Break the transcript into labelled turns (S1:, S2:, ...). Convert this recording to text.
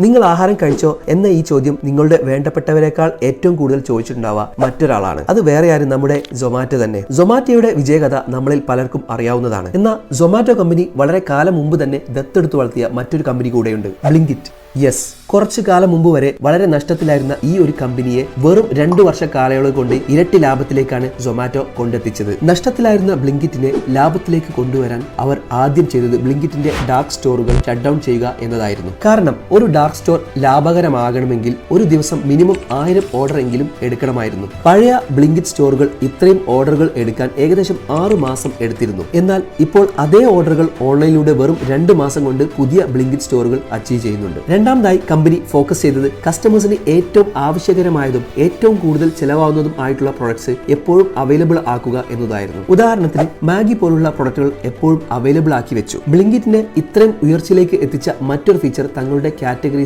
S1: നിങ്ങൾ ആഹാരം കഴിച്ചോ എന്ന ഈ ചോദ്യം നിങ്ങളുടെ വേണ്ടപ്പെട്ടവരെക്കാൾ ഏറ്റവും കൂടുതൽ ചോദിച്ചിട്ടുണ്ടാവുക മറ്റൊരാളാണ്. അത് വേറെ ആരും നമ്മുടെ സൊമാറ്റോ തന്നെ. സൊമാറ്റോയുടെ വിജയകഥ നമ്മളിൽ പലർക്കും അറിയാവുന്നതാണ്. എന്നാൽ സൊമാറ്റോ കമ്പനി വളരെ കാലം മുമ്പ് തന്നെ ദത്തെടുത്ത് വളർത്തിയ മറ്റൊരു കമ്പനി കൂടെയുണ്ട്, ബ്ലിങ്കിറ്റ്. യെസ്, കുറച്ചു കാലം മുമ്പ് വരെ വളരെ നഷ്ടത്തിലായിരുന്ന ഈ ഒരു കമ്പനിയെ വെറും 2 വർഷ കാലയളവ് കൊണ്ട് ഇരട്ടി ലാഭത്തിലേക്കാണ് സൊമാറ്റോ കൊണ്ടെത്തിച്ചത്. നഷ്ടത്തിലായിരുന്ന ബ്ലിങ്കിറ്റിനെ ലാഭത്തിലേക്ക് കൊണ്ടുവരാൻ അവർ ആദ്യം ചെയ്തത് ബ്ലിങ്കിറ്റിന്റെ ഡാർക്ക് സ്റ്റോറുകൾ ഷട്ട് ഡൗൺ ചെയ്യുക എന്നതായിരുന്നു. കാരണം ഒരു ഡാർക്ക് സ്റ്റോർ ലാഭകരമാകണമെങ്കിൽ ഒരു ദിവസം മിനിമം 1000 ഓർഡർ എങ്കിലും എടുക്കണമായിരുന്നു. പഴയ ബ്ലിങ്കിറ്റ് സ്റ്റോറുകൾ ഇത്രയും ഓർഡറുകൾ എടുക്കാൻ ഏകദേശം 6 മാസം എടുത്തിരുന്നു. എന്നാൽ ഇപ്പോൾ അതേ ഓർഡറുകൾ ഓൺലൈനിലൂടെ വെറും 2 മാസം കൊണ്ട് പുതിയ ബ്ലിങ്കിറ്റ് സ്റ്റോറുകൾ അച്ചീവ് ചെയ്യുന്നുണ്ട്. രണ്ടാമതായി കമ്പനി ഫോക്കസ് ചെയ്തത് കസ്റ്റമേഴ്സിന് ഏറ്റവും ആവശ്യകരമായതും ഏറ്റവും കൂടുതൽ ചെലവാകുന്നതും ആയിട്ടുള്ള പ്രൊഡക്ട്സ് എപ്പോഴും അവൈലബിൾ ആക്കുക എന്നതായിരുന്നു. ഉദാഹരണത്തിന് മാഗി പോലുള്ള പ്രൊഡക്റ്റുകൾ എപ്പോഴും അവൈലബിൾ ആക്കി വെച്ചു. ബ്ലിങ്കിറ്റിനെ ഇത്രയും ഉയർച്ചയിലേക്ക് എത്തിച്ച മറ്റൊരു ഫീച്ചർ തങ്ങളുടെ കാറ്റഗറി